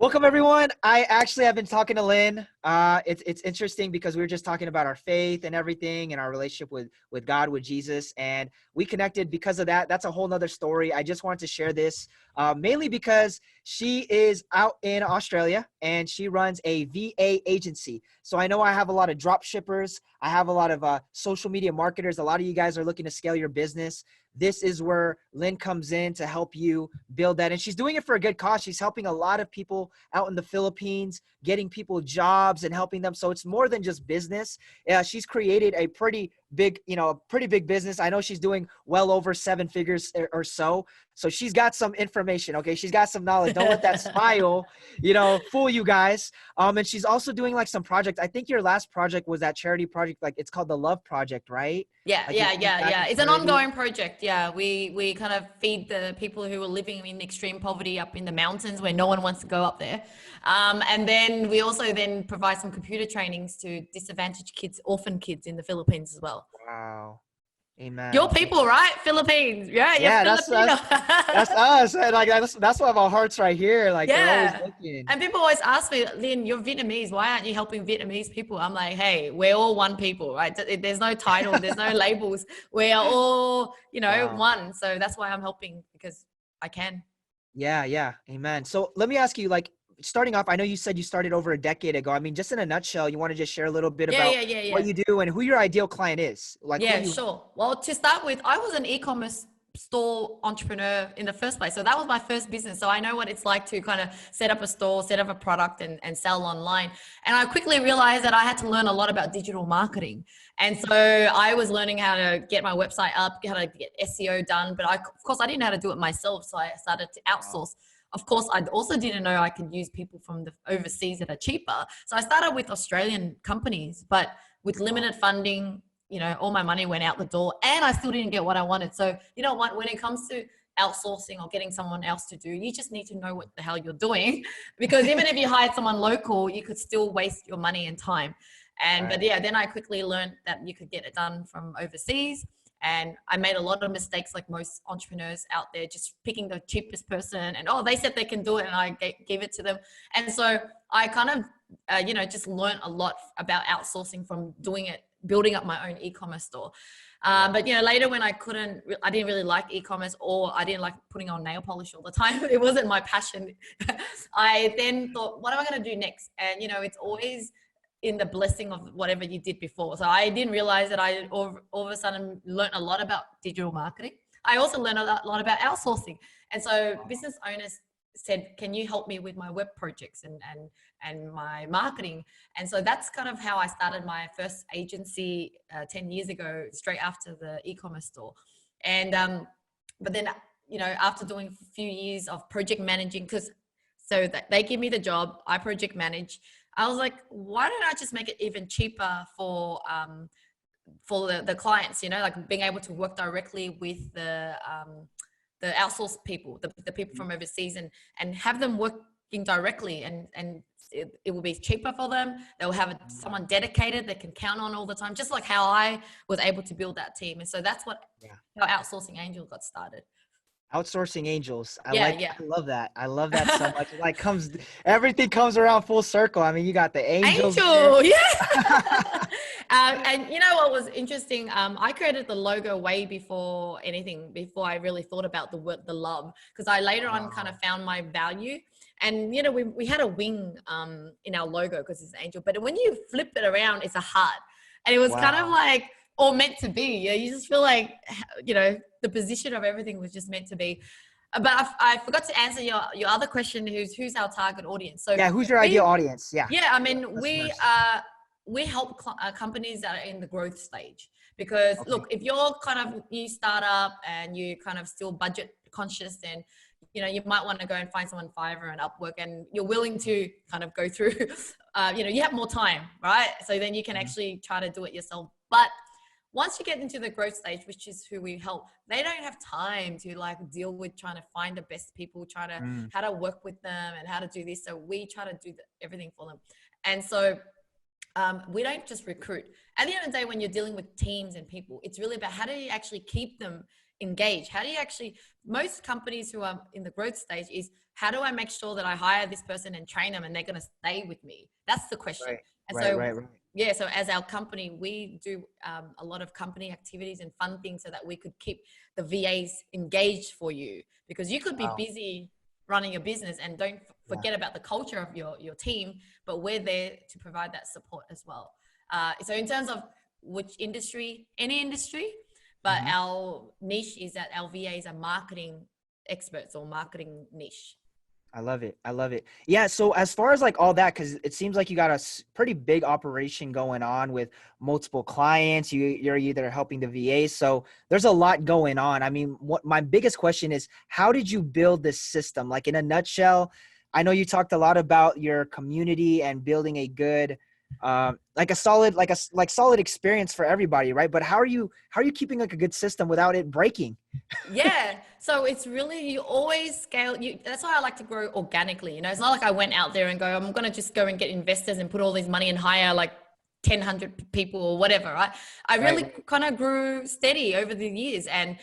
Welcome everyone. I actually have been talking to Lynn. It's interesting because we were just talking about our faith and everything and our relationship with God, with Jesus, and we connected because of that. That's a whole nother story. I just wanted to share this mainly because she is out in Australia and she runs a VA agency. So I know I have a lot of drop shippers. I have a lot of social media marketers. A lot of you guys are looking to scale your business. This is where Lynn comes in to help you build that. And she's doing it for a good cause. She's helping a lot of people out in the Philippines, getting people jobs and helping them. So it's more than just business. She's created a pretty big business. I know she's doing well over 7 figures or so. So she's got some information. Okay. She's got some knowledge. Don't let that smile, fool you guys. And she's also doing like some projects. I think your last project was that charity project. Like it's called the Love Project, right? Yeah, Like yeah. It's an ongoing project. Yeah, we kind of feed the people who are living in extreme poverty up in the mountains where no one wants to go up there. And then we also then provide some computer trainings to disadvantaged kids, orphan kids in the Philippines as well. Wow. Your Amen. people, right? Philippines. Yeah, you're Yeah, Filipino. that's us. And like that's why my heart's right here. Like they're always Yeah. looking. And people always ask me, Lynn, you're Vietnamese. Why aren't you helping Vietnamese people? I'm like, hey, we're all one people, right? There's no title, there's no labels. We are all, Wow. one. So that's why I'm helping, because I can. Yeah. Amen. So let me ask you, like, starting off, I know you said you started over a decade ago. I mean, just in a nutshell, you want to just share a little bit about what Yeah. you do and who your ideal client is? Like who Yeah, do you sure. Well, to start with, I was an e-commerce store entrepreneur in the first place. So that was my first business. So I know what it's like to kind of set up a store, set up a product and sell online. And I quickly realized that I had to learn a lot about digital marketing. And so I was learning how to get my website up, how to get SEO done. But of course, I didn't know how to do it myself. So I started to outsource. Of course, I also didn't know I could use people from the overseas that are cheaper. So I started with Australian companies, but with limited funding, all my money went out the door and I still didn't get what I wanted. So you know what, when it comes to outsourcing or getting someone else to do, you just need to know what the hell you're doing, because even if you hired someone local, you could still waste your money and time. But yeah, then I quickly learned that you could get it done from overseas. And I made a lot of mistakes, like most entrepreneurs out there, just picking the cheapest person and, they said they can do it, and I gave it to them. And so I kind of, just learned a lot about outsourcing from doing it, building up my own e-commerce store. But later when I didn't really like e-commerce, or I didn't like putting on nail polish all the time. It wasn't my passion. I then thought, what am I going to do next? And, it's always in the blessing of whatever you did before. So I didn't realize that I all of a sudden learned a lot about digital marketing. I also learned a lot about outsourcing. And so business owners said, can you help me with my web projects and my marketing? And so that's kind of how I started my first agency 10 years ago, straight after the e-commerce store. And but then after doing a few years of project managing, so that they give me the job, I project manage, I was like, why don't I just make it even cheaper for the clients, like being able to work directly with the outsourced people, the people from overseas, and have them working directly, and it will be cheaper for them. They'll have someone dedicated they can count on all the time, just like how I was able to build that team. And so that's how Outsourcing Angel got started. Outsourcing angels. Yeah. I love that. I love that so much. Everything comes around full circle. I mean, you got the angels there. Angel, yeah. And you know what was interesting? I created the logo way before before I really thought about the word, the love, because I later on kind of found my value. And we had a wing in our logo because it's an angel, but when you flip it around, it's a heart, and it was kind of like all meant to be. You just feel like the position of everything was just meant to be. But I forgot to answer your other question, who's our target audience. So who's your ideal audience? I mean, we help companies that are in the growth stage, because look, if you're kind of new startup and you kind of still budget conscious, then you might want to go and find someone Fiverr and Upwork, and you're willing to kind of go through you have more time, right? So then you can actually try to do it yourself. But once you get into the growth stage, which is who we help, they don't have time to like deal with trying to find the best people, how to work with them and how to do this. So we try to do everything for them. And so we don't just recruit. At the end of the day, when you're dealing with teams and people, it's really about how do you actually keep them engage? How do you actually, most companies who are in the growth stage is, how do I make sure that I hire this person and train them and they're going to stay with me? That's the question. Right. And Right. so, Right. Right. yeah, so as our company, we do a lot of company activities and fun things so that we could keep the VAs engaged for you, because you could be Wow. busy running your business and don't Yeah. forget about the culture of your team, but we're there to provide that support as well. So in terms of which industry, any industry, but Mhm. our niche is that our VAs are marketing experts or marketing niche. I love it. I love it. Yeah. So as far as like all that, because it seems like you got a pretty big operation going on with multiple clients. You're either helping the VA. So there's a lot going on. I mean, what my biggest question is, how did you build this system? Like in a nutshell, I know you talked a lot about your community and building a good, like a solid, like solid experience for everybody, right? But how are you keeping like a good system without it breaking? Yeah. So it's really, you always scale. That's why I like to grow organically. You know, it's not like I went out there and go, I'm going to just go and get investors and put all this money and hire like 1,000 people or whatever, right? I really Right. kind of grew steady over the years. And,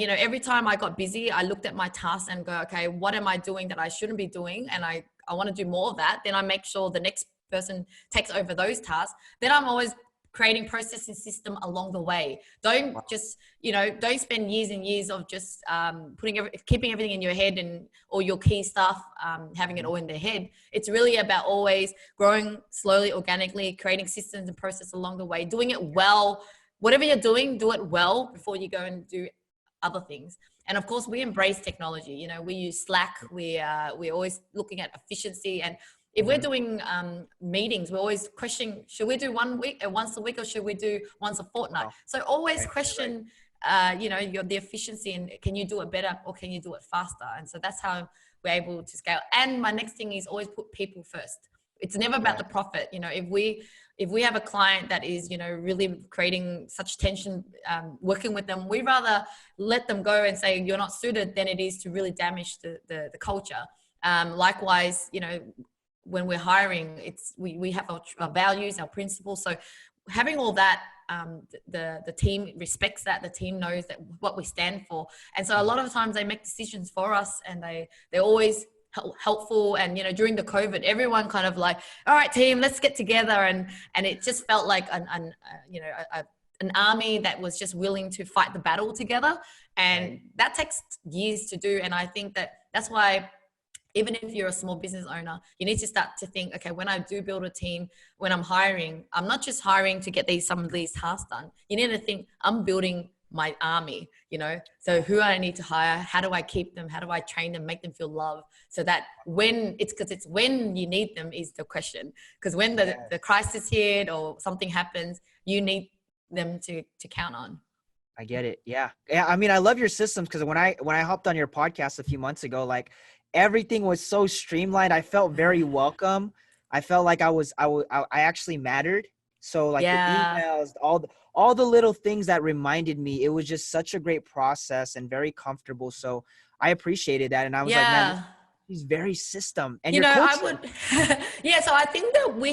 you know, every time I got busy, I looked at my tasks and go, okay, what am I doing that I shouldn't be doing? And I want to do more of that. Then I make sure the next person takes over those tasks. Then I'm always creating process and system along the way. Don't Wow. just, you know, don't spend years and years of just keeping everything in your head and all your key stuff, having it Mhm. all in their head. It's really about always growing slowly, organically, creating systems and process along the way, doing it well. Whatever you're doing, do it well before you go and do other things. And of course, we embrace technology. You know, we use Slack. We're always looking at efficiency. And if we're Mhm. doing meetings, we're always questioning, should we do once a week, or should we do once a fortnight? Wow. So always Right. Right. question, you know, the efficiency, and can you do it better or can you do it faster? And so that's how we're able to scale. And my next thing is always put people first. It's never about Yeah. the profit. You know, if we have a client that is, you know, really creating such tension, working with them, we rather let them go and say you're not suited than it is to really damage the culture. Likewise, you know, when we're hiring, we have our values, our principles. So having all that, the team respects that, the team knows that what we stand for. And so a lot of times they make decisions for us, and they're always helpful. And, you know, during the COVID, everyone kind of like, all right, team, let's get together. And it just felt like an army that was just willing to fight the battle together. And Right. that takes years to do. And I think that's why, even if you're a small business owner, you need to start to think, okay, when I do build a team, when I'm hiring, I'm not just hiring to get some of these tasks done. You need to think, I'm building my army, you know? So who I need to hire, how do I keep them? How do I train them, make them feel loved? So that it's when you need them is the question. Because when the Yes. crisis hit or something happens, you need them to count on. I get it. Yeah. Yeah. I mean, I love your systems because when I hopped on your podcast a few months ago, like everything was so streamlined. I felt very welcome. I felt like I actually mattered. So like the Yeah. emails, all the little things that reminded me, it was just such a great process and very comfortable. So I appreciated that. And I was like, man, Yeah. he's very system and You your know, I culture. would, yeah. So I think that we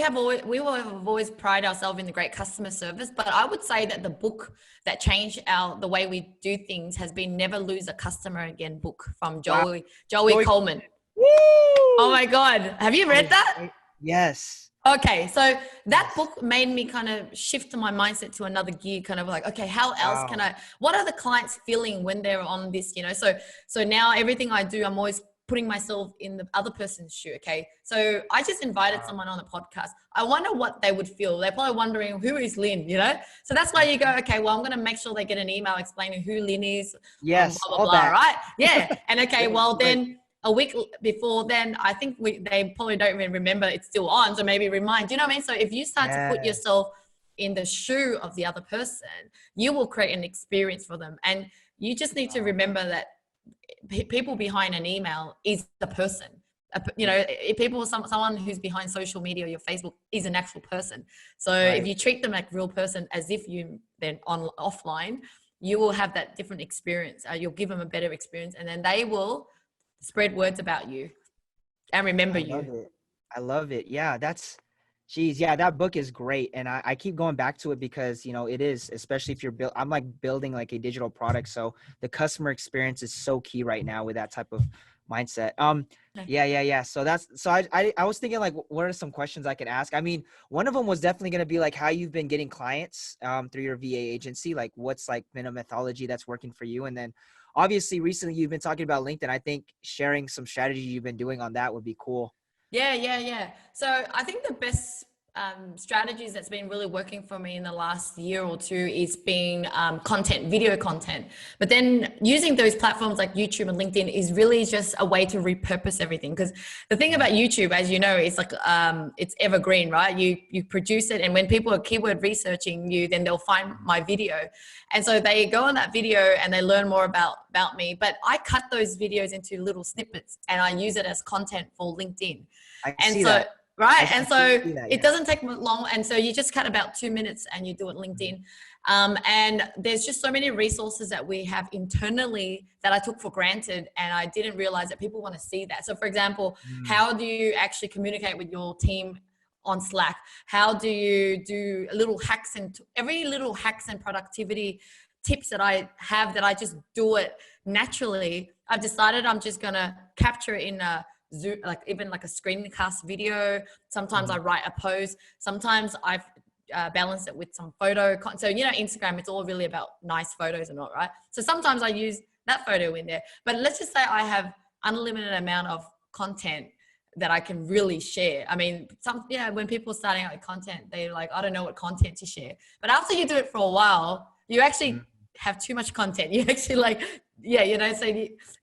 will have always pride ourselves in the great customer service. But I would say that the book that changed the way we do things has been "Never Lose a Customer Again" book from Wow. Joey Joey Coleman. Coleman. Oh Woo! my God, have you That read was that? great. Yes. Okay, so that Yes. book made me kind of shift my mindset to another gear, kind of like, okay, how else can Wow. what are the clients feeling when they're on this, you know? So now everything I do, I'm always putting myself in the other person's shoe. Okay. So I just invited Wow. someone on the podcast. I wonder what they would feel. They're probably wondering, who is Lynn, you know? So that's why you go, okay, well, I'm going to make sure they get an email explaining who Lynn is, Yes. blah, blah, All blah. that. Right. Yeah. And okay, Right. well Right. then, a week before then, I think they probably don't even remember it's still on. So maybe remind, you know what I mean? So if you start to put Yes. yourself in the shoe of the other person, you will create an experience for them. And you just need to Wow. remember that people behind an email is the person. You Yeah. know, if someone who's behind social media or your Facebook is an actual person. So if Right. you treat them like real person, as if you then offline, you will have that different experience. You'll give them a better experience, and then they will spread words about you and remember I you. love it. I love it. Yeah, Geez, yeah, that book is great. And I keep going back to it because, you know, it is, especially if you're I'm like building like a digital product. So the customer experience is so key right now with that type of mindset. Okay. Yeah. So I was thinking like, what are some questions I could ask? I mean, one of them was definitely going to be like how you've been getting clients through your VA agency. Like what's like been a methodology that's working for you? And then obviously recently you've been talking about LinkedIn. I think sharing some strategy you've been doing on that would be cool. Yeah. So I think the best strategies that's been really working for me in the last year or two is being content, video content. But then using those platforms like YouTube and LinkedIn is really just a way to repurpose everything. Because the thing about YouTube, as you know, is like it's evergreen, right? You produce it, and when people are keyword researching you, then they'll find my video, and so they go on that video and they learn more about me. But I cut those videos into little snippets and I use it as content for LinkedIn. I And see so, that. right. I And so see that. it Yeah. doesn't take long. And so you just cut about 2 minutes and you do it LinkedIn. And there's just so many resources that we have internally that I took for granted. And I didn't realize that people want to see that. So for example, Mm, how do you actually communicate with your team on Slack? How do you do little hacks, and every little hacks and productivity tips that I have, that I just do it naturally. I've decided I'm just going to capture it in a Zoom, like even like a screencast video. Sometimes I mhm. write a post. Sometimes I've balanced it with some photo. So, you know, Instagram, it's all really about nice photos and not, right? So sometimes I use that photo in there. But let's just say I have unlimited amount of content that I can really share. I mean, when people are starting out with content, they're like, I don't know what content to share. But after you do it for a while, you actually Mm, have too much content. You actually like, yeah, you know, so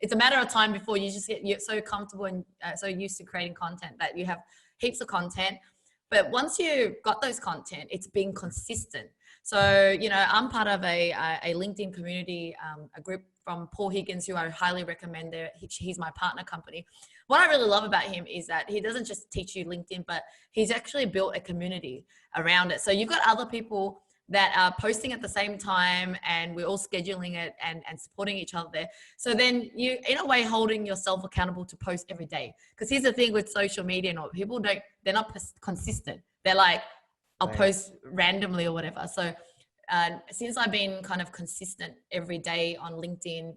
it's a matter of time before you just you're so comfortable and so used to creating content that you have heaps of content. But once you got those content, it's being consistent. So, you know, I'm part of a LinkedIn community, a group from Paul Higgins, who I highly recommend. He's my partner company. What I really love about him is that he doesn't just teach you LinkedIn, but he's actually built a community around it. So you've got other people that are posting at the same time, and we're all scheduling it and supporting each other there. So then you, in a way, holding yourself accountable to post every day. Because here's the thing with social media, they're not consistent. They're like, I'll right. post randomly or whatever. So since I've been kind of consistent every day on LinkedIn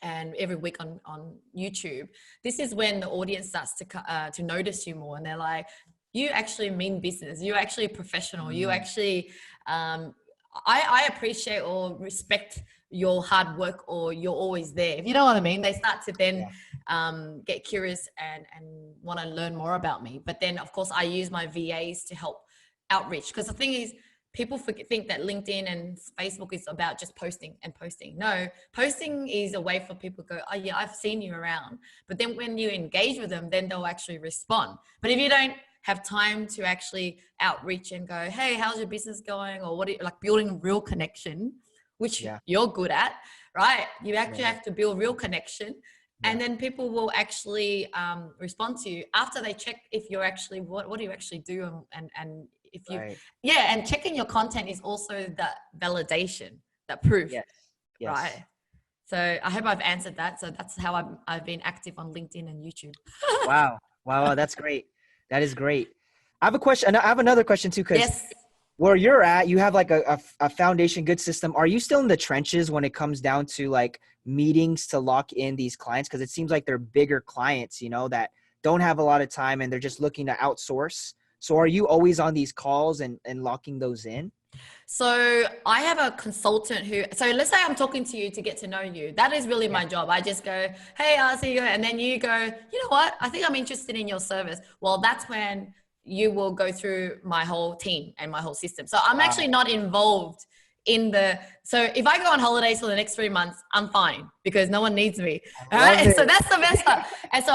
and every week on YouTube, this is when the audience starts to notice you more, and they're like, you actually mean business. You're actually professional. You Mm, actually, I appreciate or respect your hard work, or you're always there. If you know what I mean, they start to then yeah. get curious and want to learn more about me. But then, of course, I use my VAs to help outreach, because the thing is, people think that LinkedIn and Facebook is about just posting and posting. No, posting is a way for people to go, oh yeah, I've seen you around. But then when you engage with them, then they'll actually respond. But if you don't have time to actually outreach and go, hey, how's your business going? Or what are you, like building a real connection, which Yeah. you're good at, right? You actually Right. have to build real connection. Yeah. And then people will actually respond to you after they check if you're actually, what do you actually do? And if you, Right. yeah, and checking your content is also that validation, that proof, Yes. Yes. right? So I hope I've answered that. So that's how I've been active on LinkedIn and YouTube. Wow. Wow. That's great. That is great. I have a question. I have another question too, because Yes. where you're at, you have like a foundation, good system. Are you still in the trenches when it comes down to like meetings to lock in these clients? Because it seems like they're bigger clients, you know, that don't have a lot of time and they're just looking to outsource. So are you always on these calls and locking those in? So I have a consultant who, so let's say I'm talking to you to get to know you. That is really Yeah. my job. I just go, hey, I see you. And then you go, you know what? I think I'm interested in your service. Well, that's when you will go through my whole team and my whole system. So I'm actually Wow. not involved so if I go on holidays for the next 3 months, I'm fine because no one needs me. I All right. love And so it. that's the best part. And so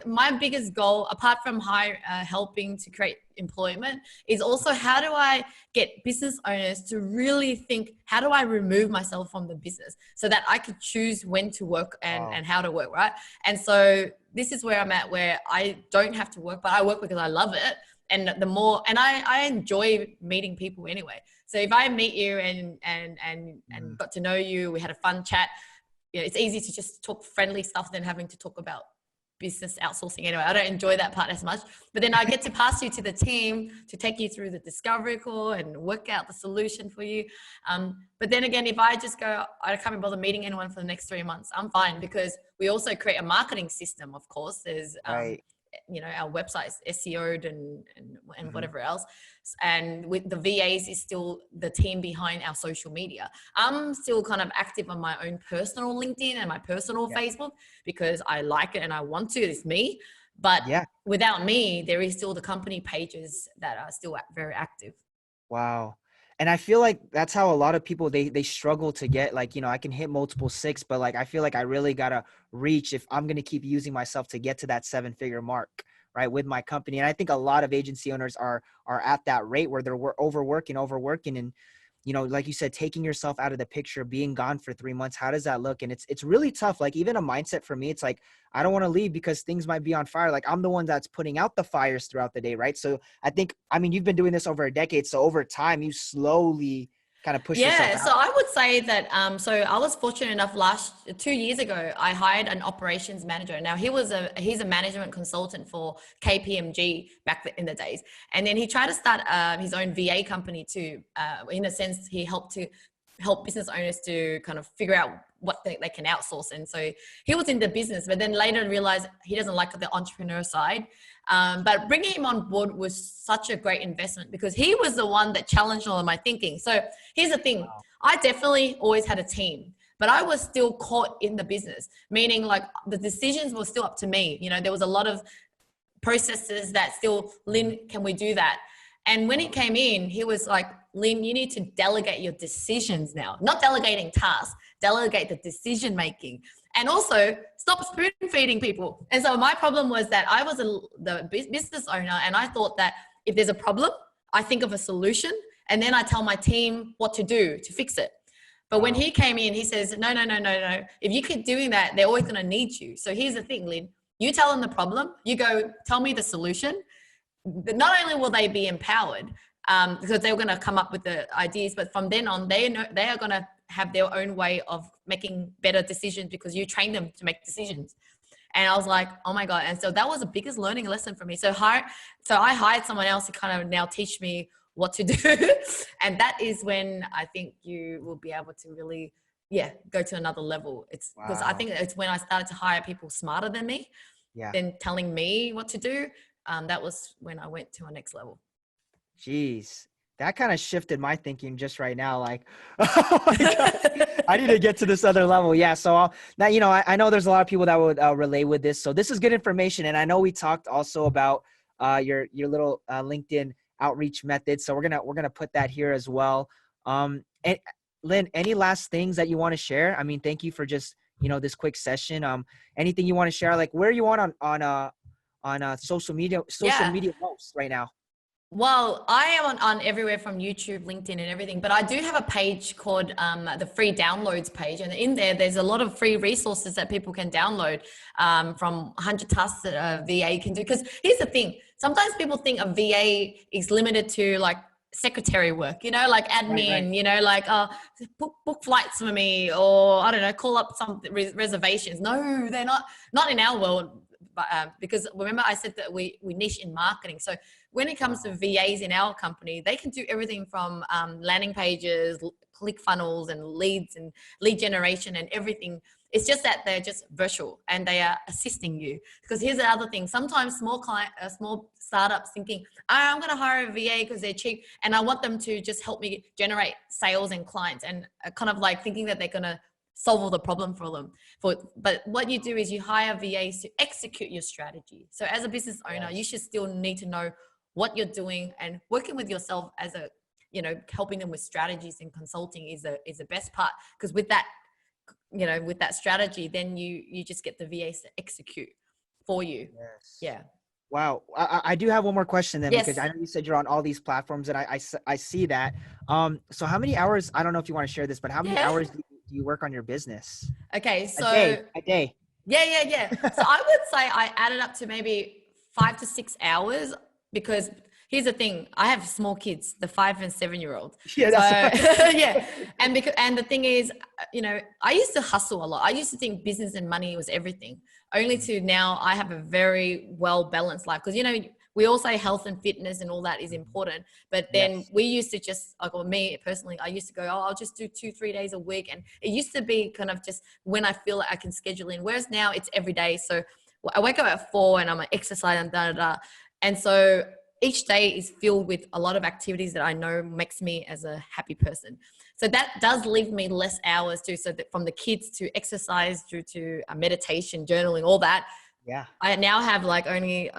my biggest goal, apart from helping to create employment, is also how do I get business owners to really think, how do I remove myself from the business so that I could choose when to work and Oh, how to work, right? And so this is where I'm at, where I don't have to work, but I work because I love it. And I enjoy meeting people anyway. So if I meet you and got to know you, we had a fun chat. Yeah, it's easy to just talk friendly stuff than having to talk about business outsourcing anyway. I don't enjoy that part as much, but then I get to pass you to the team to take you through the discovery call and work out the solution for you. But then again, if I just go, I can't be bothered meeting anyone for the next 3 months, I'm fine, because we also create a marketing system. Of course, there's, Right. our website is SEO'd and Mhm. whatever else. And with the VAs is still the team behind our social media. I'm still kind of active on my own personal LinkedIn and my personal Yeah. Facebook because I like it and I want to. It's me. But Yeah. without me, there is still the company pages that are still very active. Wow. And I feel like that's how a lot of people, they struggle to get, like, I can hit multiple six, but like, I feel like I really got to reach if I'm going to keep using myself to get to that 7-figure mark, right, with my company. And I think a lot of agency owners are at that rate where they're overworking. And, like you said, taking yourself out of the picture, being gone for 3 months, how does that look? And it's really tough. Like, even a mindset for me, it's like, I don't want to leave because things might be on fire. Like, I'm the one that's putting out the fires throughout the day, right? So I think, you've been doing this over a decade. So over time, you slowly kind of push yourself Yeah, so out. I would say that so I was fortunate enough 2 years ago, I hired an operations manager. Now he's a management consultant for KPMG back in the days. And then he tried to start his own VA company too. In a sense, he helped business owners to kind of figure out what they can outsource. And so he was in the business, but then later realized he doesn't like the entrepreneur side. But bringing him on board was such a great investment because he was the one that challenged all of my thinking. So here's the thing. Wow. I definitely always had a team, but I was still caught in the business, meaning like the decisions were still up to me. There was a lot of processes that still, Lynn, can we do that? And when he came in, he was like, Lynn, you need to delegate your decisions now. Not delegating tasks, delegate the decision making. And also stop spoon feeding people. And so my problem was that I was the business owner, and I thought that if there's a problem, I think of a solution, and then I tell my team what to do to fix it. But when he came in, he says, no. If you keep doing that, they're always going to need you. So here's the thing, Lynn. You tell them the problem. You go, tell me the solution. Not only will they be empowered because they're going to come up with the ideas, but from then on, they are going to have their own way of making better decisions because you train them to make decisions. And I was like, oh my God. And so that was the biggest learning lesson for me. So I hired someone else to kind of now teach me what to do. And that is when I think you will be able to really, go to another level. It's because I think it's when I started to hire people smarter than me, than telling me what to do. That was when I went to a next level. Jeez, that kind of shifted my thinking just right now. Like, oh my God, I need to get to this other level. Yeah. So now, I know there's a lot of people that would relate with this. So this is good information. And I know we talked also about your little LinkedIn outreach method. So we're gonna put that here as well. And Lynn, any last things that you want to share? I mean, thank you for just this quick session. Anything you want to share? Like, where are you on social media posts right now? Well, I am on everywhere from YouTube, LinkedIn, and everything, but I do have a page called the free downloads page. And in there's a lot of free resources that people can download from 100 tasks that a VA can do. Because here's the thing. Sometimes people think a VA is limited to like secretary work, like admin, Right. like book flights for me, or I don't know, call up some reservations. No, they're not in our world. Because remember I said that we niche in marketing. So when it comes to VAs in our company, they can do everything from landing pages, click funnels, and leads and lead generation and everything. It's just that they're just virtual and they are assisting you. Because here's the other thing. Sometimes small startups thinking, I'm going to hire a VA because they're cheap and I want them to just help me generate sales and clients, and kind of like thinking that they're going to solve all the problem for them. But what you do is you hire VAs to execute your strategy. So as a business owner, you should still need to know what you're doing, and working with yourself as a, helping them with strategies and consulting is the best part. Because with that, with that strategy, then you just get the VAs to execute for you. Yes. Yeah. Wow. I do have one more question then, Yes. because I know you said you're on all these platforms and I see that. So how many hours, I don't know if you want to share this, but how many hours do you work on your business? Okay. So a day. Yeah. So I would say I added up to maybe 5 to 6 hours, because here's the thing. I have small kids, the 5 and 7-year-olds. Yeah, So that's yeah. And the thing is, I used to hustle a lot. I used to think business and money was everything, only to now I have a very well balanced life. Cause we all say health and fitness and all that is important, but then yes. we used to just, like, or me personally, I used to go, oh, I'll just do 2-3 days a week. And it used to be kind of just when I feel like I can schedule in, whereas now it's every day. So I wake up at 4 and I'm like exercise and da, da, da. And so each day is filled with a lot of activities that I know makes me as a happy person. So that does leave me less hours too. So that from the kids to exercise through to meditation, journaling, all that, Yeah. I now have like only,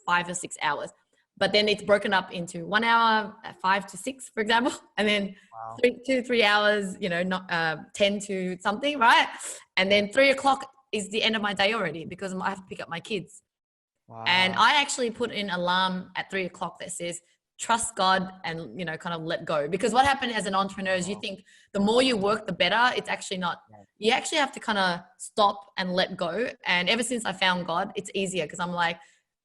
5 or 6 hours, but then it's broken up into 1 hour at 5 to 6, for example. And then Wow. 3 hours, not 10 to something. Right. And then 3 o'clock is the end of my day already because I have to pick up my kids. And Wow. I actually put an alarm at 3 o'clock that says, trust God and, kind of let go. Because what happened as an entrepreneur is you think the more you work, the better. It's actually not. You actually have to kind of stop and let go. And ever since I found God, it's easier because I'm like,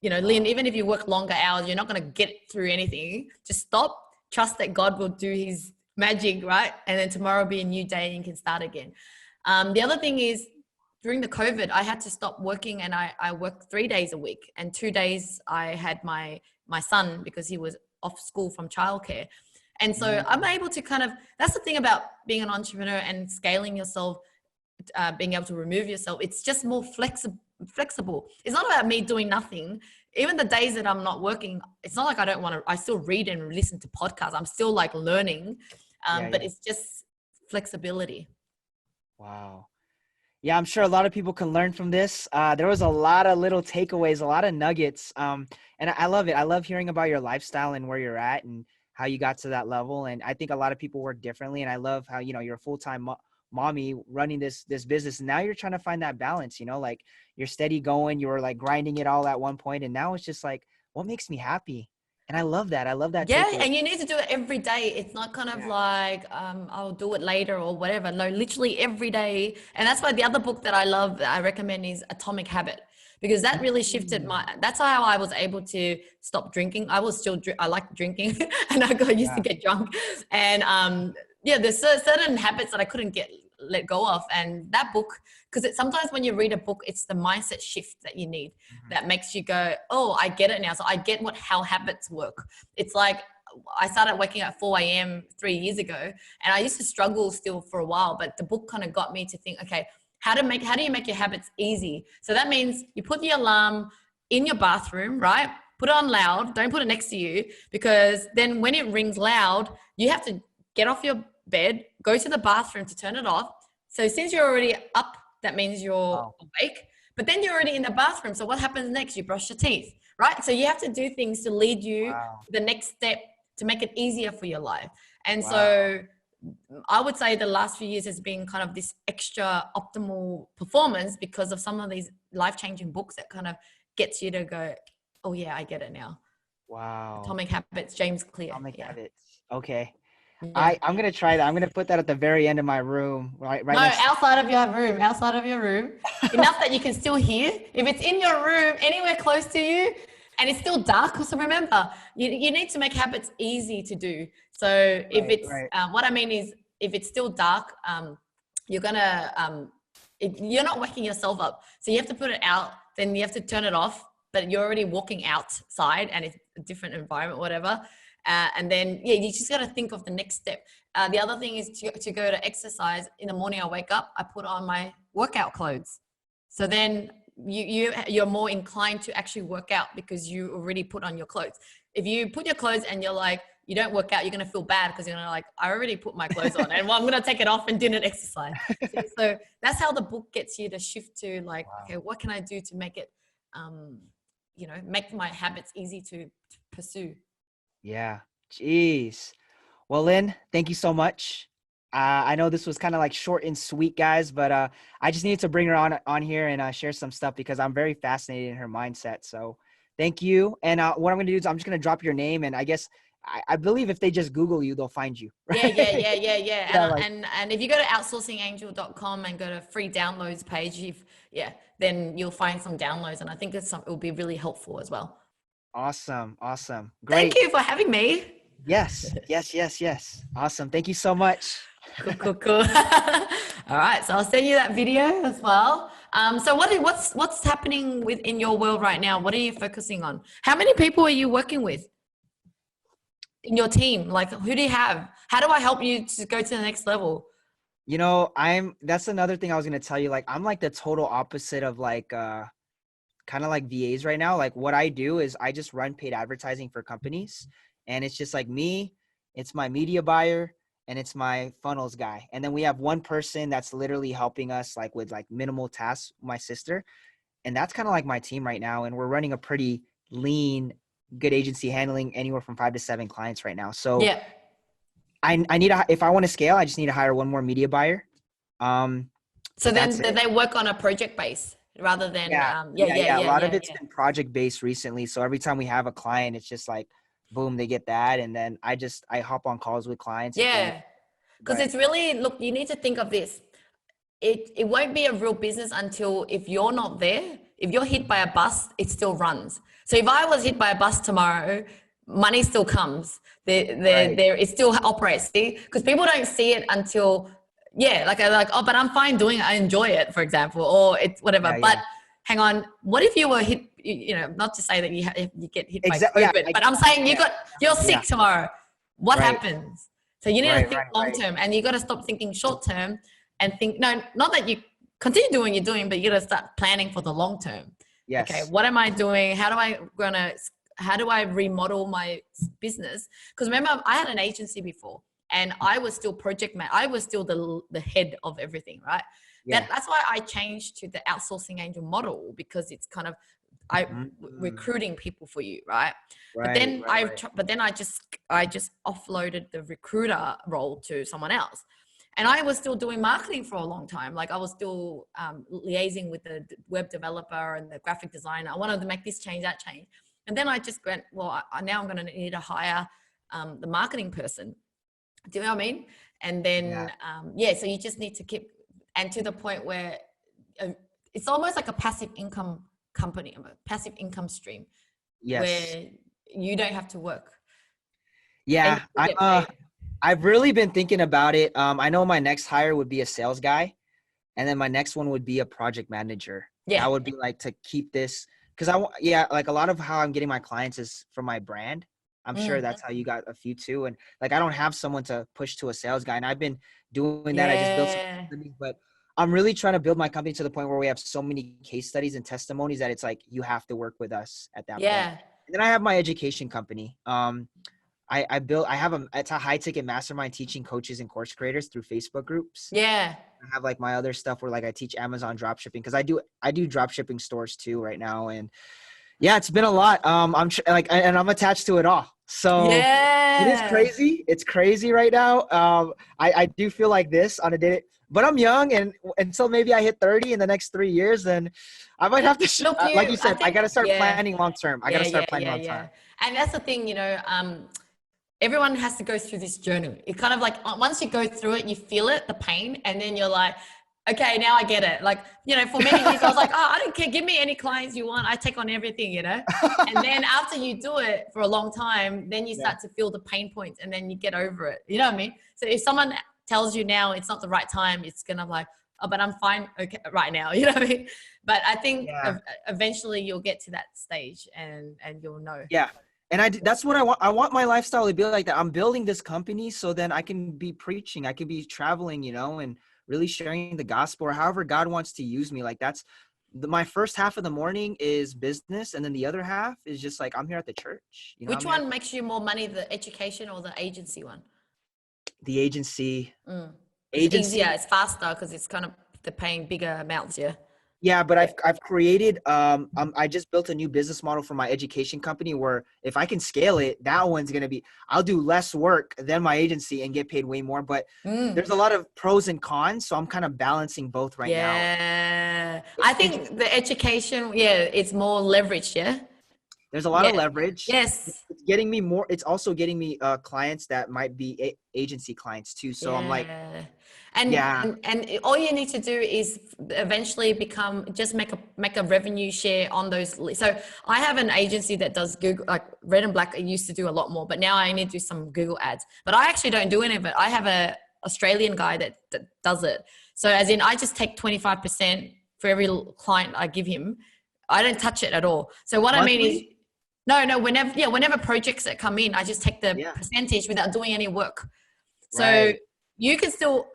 Lynn, even if you work longer hours, you're not going to get through anything. Just stop, trust that God will do his magic, right? And then tomorrow will be a new day and you can start again. The other thing is, during the COVID, I had to stop working and I worked 3 days a week, and 2 days I had my son because he was off school from childcare. And so I'm able to that's the thing about being an entrepreneur and scaling yourself, being able to remove yourself. It's just more flexible. It's not about me doing nothing. Even the days that I'm not working, it's not like I don't want to, I still read and listen to podcasts. I'm still like learning, but it's just flexibility. Wow. Yeah, I'm sure a lot of people can learn from this. There was a lot of little takeaways, a lot of nuggets. And I love it. I love hearing about your lifestyle and where you're at and how you got to that level. And I think a lot of people work differently. And I love how, you're a full-time mommy running this business. And now you're trying to find that balance, like you're steady going, you were like grinding it all at one point. And now it's just like, what makes me happy? And I love that. I love that Yeah, takeaway. and you need to do it every day. It's not kind of like I'll do it later or whatever. No, literally every day. And that's why the other book that I love, that I recommend, is Atomic Habit, because that really shifted that's how I was able to stop drinking. I was still I like drinking and I used to get drunk. And there's certain habits that I couldn't let go of. And that book, because sometimes when you read a book, it's the mindset shift that you need that makes you go, oh, I get it now. So I get how habits work. It's like I started waking up at 4 a.m. 3 years ago, and I used to struggle still for a while, but the book kind of got me to think, okay, how do you make your habits easy? So that means you put the alarm in your bathroom, right? Put it on loud. Don't put it next to you, because then when it rings loud, you have to get off your bed, go to the bathroom to turn it off. So since you're already up, that means you're awake, but then you're already in the bathroom. So what happens next? You brush your teeth, right? So you have to do things to lead you to the next step, to make it easier for your life. And so I would say the last few years has been kind of this extra optimal performance because of some of these life-changing books that kind of gets you to go, oh yeah, I get it now. Wow. Atomic Habits, James Clear. Atomic Habits. Okay. Yeah. I'm going to try that. I'm going to put that at the very end of my room, right No, next. outside of your room, enough that you can still hear. If it's in your room, anywhere close to you, and it's still dark, so remember, you need to make habits easy to do. So if it's, what I mean is, if it's still dark, you're gonna, you're not waking yourself up. So you have to put it out, then you have to turn it off, but you're already walking outside and it's a different environment, whatever. And then, you just got to think of the next step. The other thing is to go to exercise. In the morning, I wake up, I put on my workout clothes. So then you're more inclined to actually work out because you already put on your clothes. If you put your clothes and you're like, you don't work out, you're going to feel bad because you're going to like, I already put my clothes on and I'm going to take it off and didn't exercise. So that's how the book gets you to shift to like, okay, what can I do to make it, make my habits easy to pursue? Yeah. Jeez. Well, Lynn, thank you so much. I know this was kind of like short and sweet, guys, but I just needed to bring her on here and share some stuff because I'm very fascinated in her mindset. So thank you. And what I'm going to do is I'm just going to drop your name, and I guess I believe if they just Google you, they'll find you. Right? Yeah. And if you go to outsourcingangel.com and go to free downloads page, then you'll find some downloads, and I think it will be really helpful as well. Awesome. Awesome. Thank Great. you for having me. Yes. Yes. Yes. Yes. Awesome. Thank you so much. Cool, cool, cool. All right, so I'll send you that video as well. So what's happening within your world right now? What are you focusing on? How many people are you working with in your team? Like, who do you have? How do I help you to go to the next level? You know, that's another thing I was going to tell you. Like, I'm like the total opposite of like, kind of like VAs right now. Like what I do is I just run paid advertising for companies, and it's just like me, it's my media buyer, and it's my funnels guy. And then we have one person that's literally helping us like with like minimal tasks, my sister. And that's kind of like my team right now. And we're running a pretty lean, good agency handling anywhere from 5 to 7 clients right now. So Yeah. I need if I want to scale, I just need to hire one more media buyer. So But then that's do it. they work on a project base rather than Yeah, yeah, yeah, yeah, yeah. A yeah, lot of yeah, it's yeah. been project based recently. So every time we have a client, it's just like, boom, they get that, and then I hop on calls with clients if they need. Yeah. Because But it's really, look, you need to think of this. It won't be a real business until if you're not there. If you're hit by a bus, it still runs. So if I was hit by a bus tomorrow, money still comes. right, It still operates. See, because people don't see it until yeah, like I like oh, but I'm fine doing it. I enjoy it, for example, or it's whatever. yeah, But yeah, hang on, what if you were hit? You know, not to say that you get hit by exactly, yeah, COVID, but I'm saying yeah, you're yeah, sick tomorrow. What right, happens? So you need to right, think right, long right. term, and you got to stop thinking short term and think no, not that you continue doing what you're doing, but you got to start planning for the long term. Okay, Yes, what am I doing? How do I remodel my business? Because remember, I had an agency before, and I was still I was still the head of everything, right? yeah, That's why I changed to the outsourcing angel model, because it's kind of I mm, recruiting people for you, right? But right, then right, right. I just offloaded the recruiter role to someone else, and I was still doing marketing for a long time. Like I was still liaising with the web developer and the graphic designer. I wanted to make this change, that change, and then I just went, well, now I'm going to need to hire the marketing person. Do you know what I mean? And Yeah, then yeah, so you just need to keep, and to the point where uh, it's almost like a passive income company, a passive income stream, yes, where you don't have to work and yeah. you get paid. I've really been thinking about it. I know my next hire would be a sales guy, and then my next one would be a project manager. Yeah. That would be like to keep this, because I want, yeah, like a lot of how I'm getting my clients is from my brand. I'm sure Mm. that's how you got a few too. And like I don't have someone to push to a sales guy, and I've been doing that. I just built some Yeah. companies, but I'm really trying to build my company to the point where we have so many case studies and testimonies that it's like you have to work with us at that point. Yeah. And then I have my education company. I have it's a high ticket mastermind teaching coaches and course creators through Facebook groups. Yeah. I have like my other stuff where like I teach Amazon drop shipping, because I do drop shipping stores too right now. And yeah, it's been a lot. And I'm attached to it all. So it is Yeah. crazy. It's crazy right now. I do feel like this on a day, but I'm young, and until maybe I hit 30 in the next 3 years, then I might have to, Look, like you I said, I think, got to start yeah. planning long term. I got Yeah, to yeah, start planning yeah, long yeah. term. And that's the thing, everyone has to go through this journey. It kind of like once you go through it, you feel it, the pain, and then you're like, okay, now I get it. Like, for many years I was like, oh, I don't care. Give me any clients you want. I take on everything. And then after you do it for a long time, then you Yeah. start to feel the pain points, and then you get over it. You know what I mean? So if someone tells you now it's not the right time, it's kind of like, oh, but I'm fine okay, right now. You know what I mean? But I think Yeah. eventually you'll get to that stage, and you'll know. Yeah. And that's what I want. I want my lifestyle to be like that. I'm building this company so then I can be preaching. I can be traveling, and really sharing the gospel, or however God wants to use me. Like that's my first half of the morning is business. And then the other half is just like, I'm here at the church. Which I'm here at one makes you more money, the education or the agency one? the agency. Mm. It's easier, Agency. it's faster because it's kind of they're paying bigger amounts, yeah. Yeah, but Yeah. I've created I just built a new business model for my education company where if I can scale it, that one's gonna be, I'll do less work than my agency and get paid way more. But Mm. there's a lot of pros and cons, so I'm kind of balancing both right now. Yeah. I It's interesting. think the education, yeah, it's more leverage, yeah. There's a lot Yeah. of leverage. Yes. it's getting me more. It's also getting me clients that might be agency clients too. So I'm like, Yeah. And, yeah, and all you need to do is eventually make a revenue share on those. So I have an agency that does Google, like Red and Black. I used to do a lot more, but now I only do some Google ads. But I actually don't do any of it. I have a Australian guy that does it. So as in, I just take 25% for every client I give him. I don't touch it at all. So what I mean is, no, whenever projects that come in, I just take the percentage without doing any work. So you can still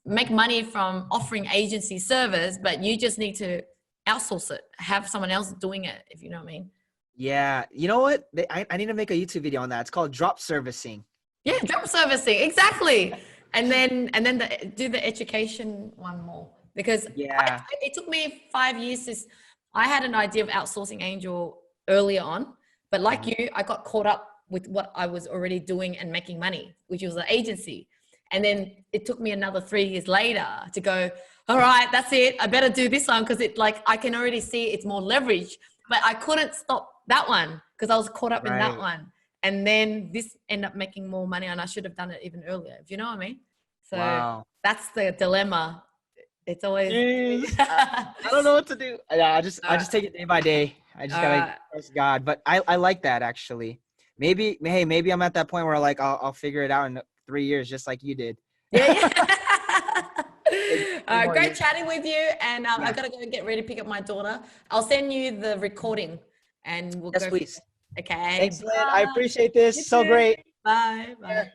make money from offering agency service, but you just need to outsource it, have someone else doing it, if you know what I mean. Yeah. You know what? I need to make a YouTube video on that. It's called drop servicing. Yeah, drop servicing, exactly. And then do the education one more, because it took me 5 years. I had an idea of outsourcing Angel earlier on, but like you, I got caught up with what I was already doing and making money, which was an agency. And then it took me another 3 years later to go, all right, that's it. I better do this one, because I can already see it's more leverage, but I couldn't stop that one because I was caught up in that one. And then this ended up making more money, and I should have done it even earlier, if you know what I mean. So that's the dilemma. It's always. I don't know what to do. Yeah, I just take it day by day. I just gotta trust God. But I like that actually. Maybe I'm at that point where like I'll figure it out in 3 years, just like you did. Yeah. Great chatting with you, and I gotta go and get ready to pick up my daughter. I'll send you the recording, and we'll go. Please. Okay. Thanks, Lynn. I appreciate this. So great. Bye. Bye.